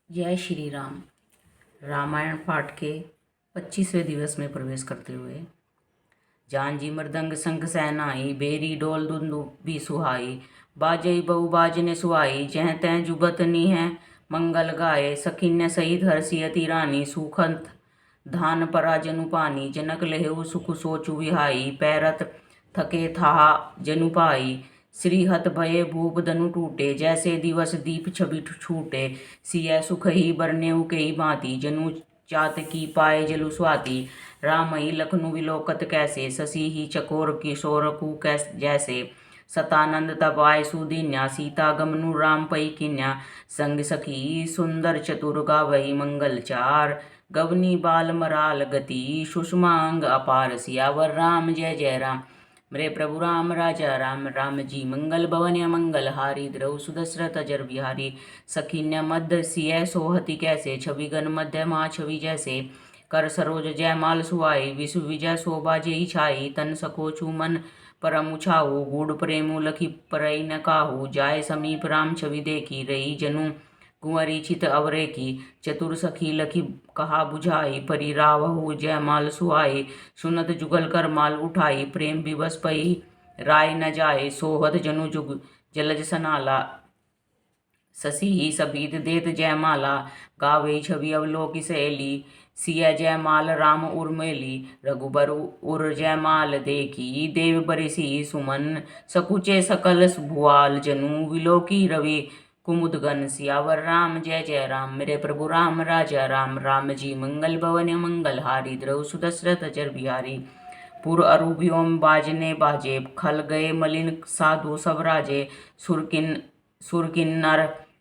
जय श्री राम। रामायण पाठ के 25वें दिवस में प्रवेश करते हुए जानजी मृदंग शंख सहनाई, बेरी डोल दुंदुभी सुहाई, बाजई बहु बाजने सुहाई, जह तह जुबत नीह मंगल गाए, सखिन्य सहित हर्षियति रानी, सुखंत धान परा जनु पानी, जनक लेहु सुख सोचु विहाई, पैरत थके थाहा जनु पाई, श्रीहत भये भूप धनु टूटे, जैसे दिवस दीप छवि छूटे, सिय सुख ही बरनेउ के ही भांति, जनु चात की पाए जलु स्वाति, राम ही लखनु विलोकत कैसे, शशि ही चकोर किशोर कु कैस जैसे, सतानंद तब आय सुदीन्या, सीता गमनु राम पई किन्या, संग सखी सुंदर चतुर गावई मंगल चार, गवनी बाल मराल गति, सुषमांग अपार, सियावर राम जय जय राम। मेरे प्रभु राम राजा राम, राम जी मंगल भवन मंगल हारी, द्रव सुदशरथ अजर बिहारी, सखिन्य मध्य सिय सोहति कैसे, छवि गण मध्य महा छवि जैसे, कर सरोज जयमाल सुहाई, विश्व विजय शोभा जेहि छाई, तन सकोचु मन परम उछाऊ, गूढ़ प्रेमु लखी परई न काहू, जाय समीप राम छवि देखी, रही जनु कुंवरी चित अवरे की, चतुर सखी लखी कहा बुझाई, परी रावहु जयमाल सुहाई, सुनत जुगल कर माल उठाई, प्रेम विवश पई राय न जाए, सोहत जनु जुग जलज सनाला, शशि ही सबीत देत जयमाला, गावे छवि अवलोकि सहेली, सिय जयमाल राम उर्मेली, रघुबर उर जयमाल देखी, देव बरिसी सुमन, सकुचे सकल भुआल, जनु विलोकी रवि कुमुदगन, सियावर राम जय जय राम। मेरे प्रभु राम राजा राम, राम जी मंगल भवन मंगल हारी, द्रव सुदशरथ अजर बिहारी, पुर अरु व्योम बाजने बाजे, खल गए मलिन साधु सब राजे, सुरकिन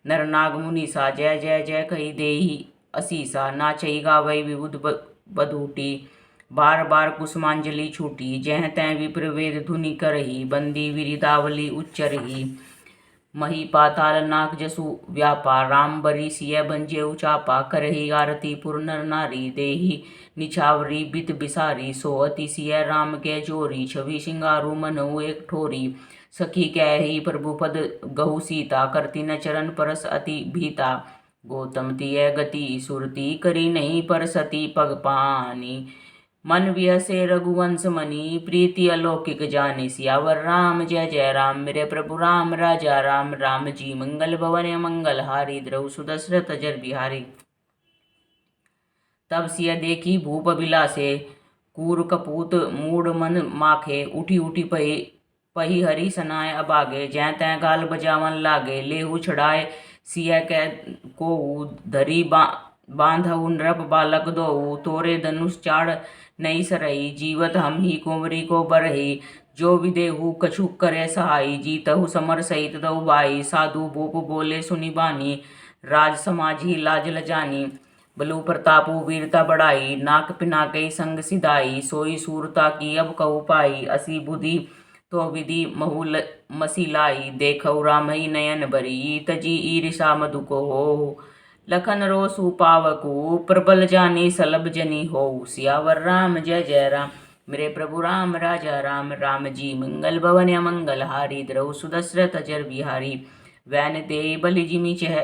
नर नाग मुनीसा, जय जय जय कही देही असीसा, नाचई गावई विबुध बधूटी, बार बार कुसुमांजलि छूटी, जह तै विप्र वेद धुनि करही, बंदी विरिदावली उच्चरही, मही पाताल नाक जसु व्यापा, राम बरी सिय बंजे उचापा, करही आरती पुर नर नारी, देही निछावरी बित बिसारी, सोअति सिय राम के जोरी, छवि सिंगारू मनहु एक ठोरी, सखी कहि प्रभु पद गहु सीता, करती न चरण परस अति भीता, गौतम तिय गति सुरती, करी नहीं परसती पग पानी, मन विहसे रघुवंश मणि, प्रीति अलौकिक जानी, सियावर राम जय जय राम। मेरे प्रभु राम राजा राम, राम जी मंगल भवन मंगल हारी, द्रव सुदशरथ अजर बिहारी, तब सिय देखी भूप बिलासे, कूर कपूत मूड मन माखे, उठी उठी पही हरि सनाय अबागे, जै तै गाल बजावन लागे, लेहु छड़ाए सिय कै कोऊ, धरी बांधऊ नृप बालक दोऊ, तोरे धनुष चाड़ नहीं सरई, जीवत हम ही कुंवरी को बरही, जो विदेहु कछु करे सहाई, जीतहु समर सहित दऊ भाई, साधु भूप बोले सुनि बानी, राज समाजी लाज लजानी, बलु प्रतापु वीरता बढ़ाई, नाक पिनाकई संग सिधाई, सोई सूरता की अब कहु पाई, असी बुद्धि तो विधि महु मसी लाई, देखऊ रामई नयन बरी, तजी ईरिषा मधु को हो, लखन रोसु पावकु, प्रबल जानी सलभ जनी हो, सियावर राम जय जय राम। मेरे प्रभु राम राजा राम, राम जी मंगल भवन मंगल हारी, द्रव सुदशरथ अजर बिहारी, वैन दे बलि जिमि चह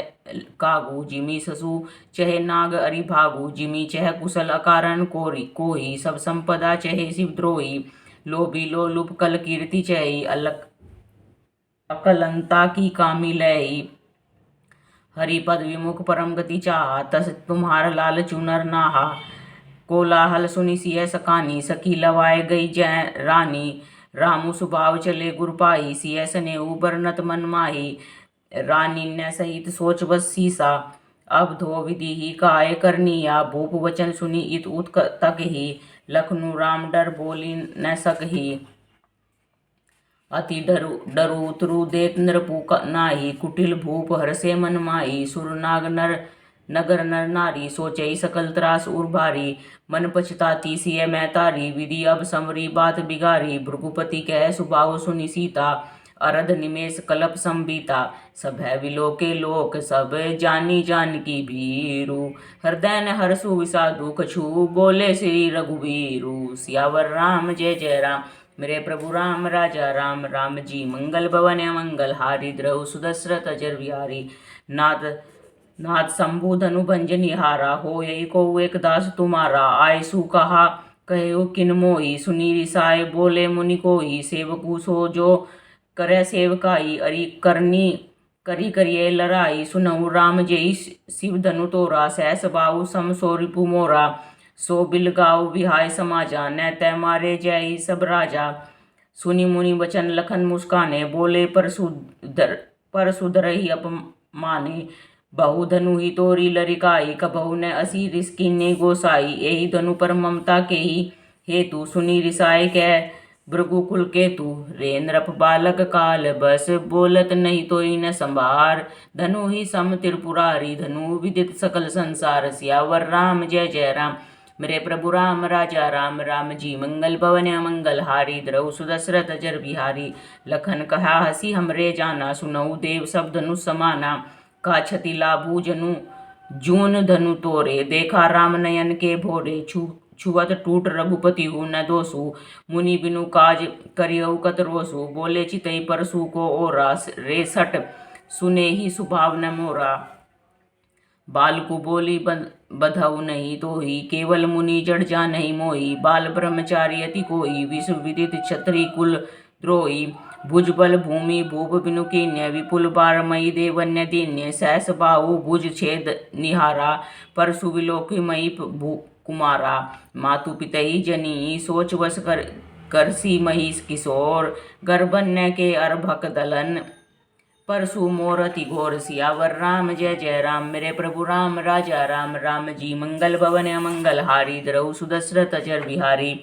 कागू, जिमि ससु चहे नाग अरि भागू, जिमि चह कुशल अकारण कोही, सब संपदा चहे शिवद्रोही, लोभी लोलुप कल कीर्ति चही, अकलंता की कामी लही, हरिपद विमुख परम गति चाहा, तस तुम्हार लाल चुनर नाहा, कोलाहल सुनि सिय सकानी, सखी लवाए गई जय रानी, रामु सुभाव चले गुरपाई, सिय सनेऊ बरनत मन माही, रानी न सहित सोच बस सीसा, अब धो विधि ही काय करनिया, भूप वचन सुनि इत उत तक ही, लखनु राम डर बोली न सकही, अति डरु उतरु देत नृपु नाही, कुटिल भूप हरसे मन माही, सुर नाग नगर नर नारी, सोचई सकल त्रास उर भारी, मन पछताती सिय मैं तारी, विधि अब समरी बात बिगारी, भृगुपति कह सुभाव सुनि सीता, अरध निमेष कलप संबीता, सब है विलोके लोक सब, जानी जानकी भीरु, हृदय न हरसु विषादु, कछु बोले श्री रघुवीरु, सियावर राम जय जय राम। मेरे प्रभु राम राजा राम, राम जी मंगल भवन मंगल हारी, द्रव सुदशरथ अजर बिहारी, नाथ नाथ शंभु धनु भंज निहारा, हो यही को एक दास तुम्हारा। आयसु कहा कहो किन मोही, सुनी रिसाए बोले मुनि कोई। सेवकु सो जो करे सेवकाई, अरि करनी करी करिए लड़ाई। सुनहु राम जय शिव धनु तोरा, सहस बाहु सम सो रिपु मोरा। सो बिल गाओ विहाय समाजा, न तय मारे जय सब राजा। सुनि मुनि वचन लखन मुस्काने, बोले परशुधर ही अपमाने। बहु धनु ही तोरी लरिकाई, कबहु न असी रिस कीन्हे गोसाई। एहि धनु पर ममता के ही हेतु, सुनि रिसाए कह भृगुकुल केतु। रे नृप बालक काल बस, बोलत नहीं तोई न संभार। धनु ही सम त्रिपुरारी, धनु विदित सकल संसार। सियावर राम जय जय राम, मेरे प्रभु राम राजा राम। राम जी मंगल भवन मंगल हारी, द्रौ सुदशरथ अजर बिहारी। लखन कहा हसी हमरे जाना, सुनऊ देव सब धनु समाना। का क्षति लाभू जनु जून धनु तोरे, देखा राम नयन के भोरे। छुअत टूट रघुपति हूँ न दोसु, मुनि बिनु काज करियऊ कत रोसु। बोले चितई परसु को ओरा, रे सट सुने ही सुभाव न मोरा। बाल को बोली बधऊ नहीं तोही, केवल मुनि जड़ जा नहीं मोही। बाल ब्रह्मचारी अति कोई, विश्व विदित क्षत्रि कुल द्रोही। भुजबल भूमि भूप बिनु कीन्य, विपुल बारमयी देवन्य दीन्य। सहस बाहु भुज छेद निहारा, परसु विलोकी मयी कुमारा। मातु पितई जनी सोच वस करसी महिष किशोर, गर्भन्य के अर्भक दलन। परसु मोरति घोर, सियावर राम जय जय राम, मेरे प्रभु राम राजा राम। राम जी मंगल भवन मंगल हारी, द्रौ सुदशरथ अजर बिहारी।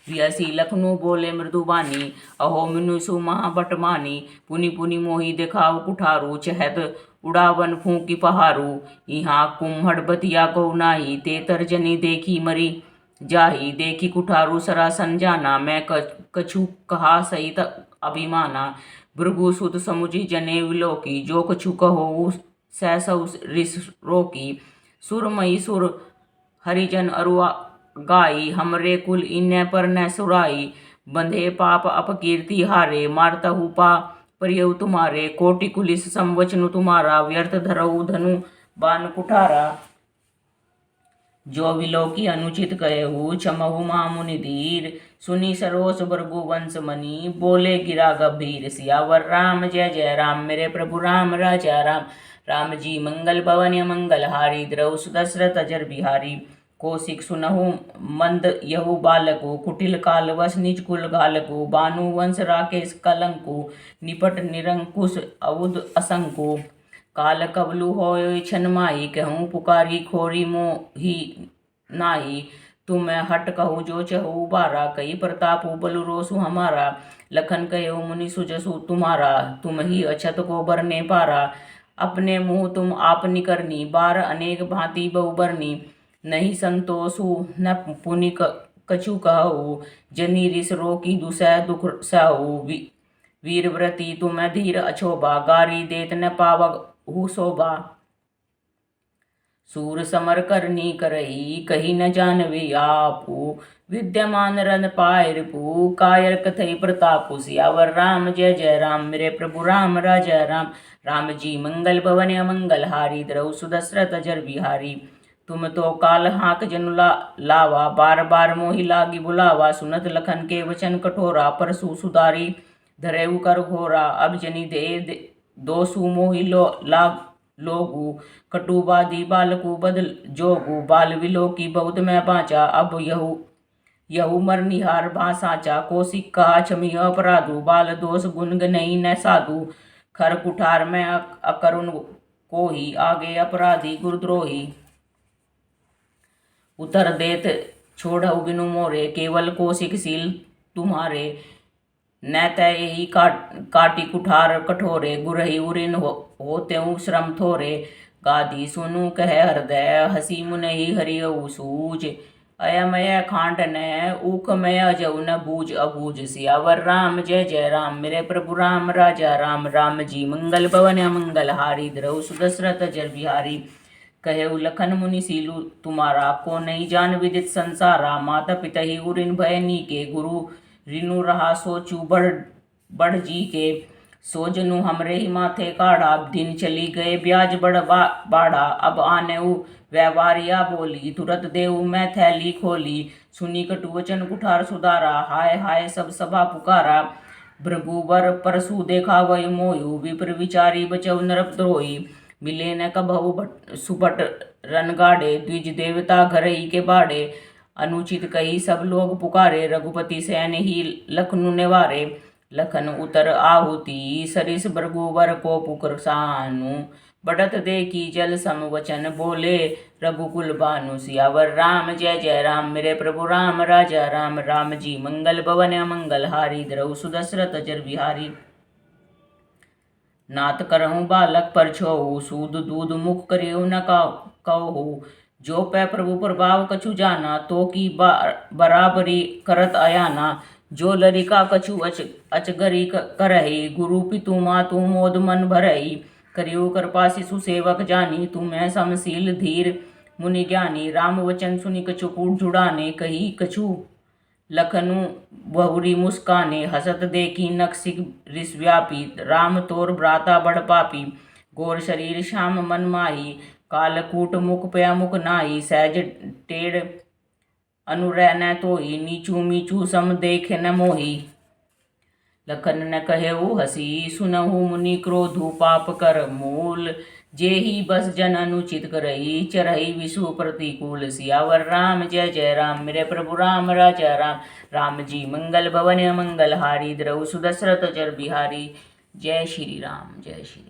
वियसी लखनऊ बोले मृदुबानी, अहो मनुषु महाबटमानी। पुनि पुनि मोहि देखाव कुठारू, चहत उड़ावन फूकी पहारू। यहाँ कुम्हड़ बतिया को नाही, ते तर्जनी देखी मरी जाही। देखी कुठारू सरासन जाना, मैं कछु कहा सहित अभिमाना। भृगु सुत समुझी जने विलोकी, जो कछु कहो सहसौ रिस रोकी। सुरमयी सुर हरिजन अरुआ गाई, हमरे कुल इन्य पर न सुराई। बंधे पाप अपकीर्ति हारे, मारतहु पा परियउ तुम्हारे। कोटि कुलिस संवचनु तुम्हारा, व्यर्थ धरऊ धनु बान कुठारा। जो विलोकी अनुचित कहेहु, क्षमहु महामुनि धीर। सुनी सरोस भृगु वंश मनी, बोले गिरा गंभीर। सियावर राम जय जय राम, मेरे प्रभु राम राजा राम। राम जी मंगल भवन मंगल हारी, द्रौ सुदशरथ अजर बिहारी। कौशिक सुनहु मंद यहु बालकु, कुटिल काल वस निज कुल घालकु। बानु वंश राकेश कलंकु, निपट निरंकुश अवुद असंकु। काल कबलु होय छन माही, कहूँ पुकारी खोरी मोही नाही। तुम हट कहू जो चहु बारा, कई प्रतापु बलु रोसु हमारा। लखन कहो मुनि सुजसु तुम्हारा, तुम ही अछत को बरने पारा। अपने मुँह तुम आप निकरनी, बार अनेक भांति बहुबरनी। नहीं संतोषु न पुनि कछु कहु, जनी रिस रोकी दुसह दुख सहु। वीरव्रती तुम धीर अछोबा, गारी देत न पावहु शोभा। सूर समर करनी करई, कही न जानवे आपू। विद्यमान रन पाय रिपु, कायर कथई प्रतापु। सियावर राम जय जय राम, मेरे प्रभु राम राजा राम। राम जी मंगल भवन मंगल हारी, द्रौ सुदशरथ अजर बिहारी। तुम तो काल हाँक जनु लावा, बार बार मोहि लागी बुलावा। सुनत लखन के वचन कठोरा, परसु सुधारी धरेउ कर घोरा। अब जनि दे दोसु मोहि लोगु, कटुबादी बालकु बदल जोगु। बाल विलोकी बहुत मैं बाँचा, अब यहु मर निहार भा साचा। कौशिक कहा क्षमी अपराधु, बाल दोष गुण गनई न साधु। खर कुठार में अकरुण कोही, आगे अपराधी गुरुद्रोही। उतर देत छोड़ऊ बिनु मोरे, केवल कौशिक सील तुम्हारे। न तय ही काटी कुठार कठोरे, गुरही उरिन हो त्यों श्रम थोरे। गाधी सुनु कह हृदय, हसी मुनहि हरियऊ सूझ। अयमय खांड न ऊख मय अजऊ न बूझ अबूझ। सियावर राम जय जय राम, मेरे प्रभु राम राजा राम। राम जी मंगल भवन मंगल हारी, द्रौ सुदशरथ अजर बिहारी। कहेउ लखन मुनि सीलु तुम्हारा, को नहीं जान विदित संसारा। माता पिता ही उरिन भय नीके, गुरु रिनु रहा सोचू बढ़ जी के। सो जनु हमरे ही माथे काढ़ा, दिन चली गए ब्याज बाढ़ा। अब आने व्यवहारिया बोली, तुरत देऊ मैं थैली खोली। सुनी कटु वचन कुठार सुधारा, हाय हाय सब सभा पुकारा। भृगुवर परसु देखा वही मोयु, विप्र विचारी बचव नरद्रोही। मिले न कबहु सुभट रन गाड़े, द्विज देवता घर ही के बाड़े। अनुचित कही सब लोग पुकारे, रघुपति सैन ही लखनु निवारे। लखन उतर आहुति, सरिस भृगुवर को पुकर सानु। बढ़त देखी जल सम वचन बोले, रघुकुल भानु। सियावर राम जय जय राम, मेरे प्रभु राम राजा राम। राम जी मंगल भवन मंगल हारी, द्रऊ सुदशरथ जर बिहारी। नात करहूँ बालक पर छोहू, सूद दूध मुख करियो न कहू। जो पै प्रभु प्रभाव कछु जाना, तो की बराबरी करत अयाना। जो लरिका कछु अचगरी करही, गुरु पितु मातु मोद मन भरही। करियो कृपा शिशु सेवक जानी, तुम्हें समशील धीर मुनि ज्ञानी। राम वचन सुनि कछु कूट जुड़ाने, कही कछु लखनु बहुरी मुस्काने। हसत देखी नक्सिक रिस व्यापी, राम तोर भ्राता बड़ पापी। गोर शरीर श्याम मन माही, कालकूट मुख पे मुख नाही। सहज टेढ़ अनुरय न तोही, नीचू मीचू सम देखे न मोही। लखन न कहेऊ हसी, सुनहु मुनि क्रोधु पाप कर मूल। जेहि बस जन अनुचित करही, चरही विषु प्रतिकूल। सियावर राम जय जय राम, मेरे प्रभु राम राजा राम। राम जी मंगल भवन मंगल हारी, द्रऊ सुदशरथ जर बिहारी। जय श्री राम जय श्री।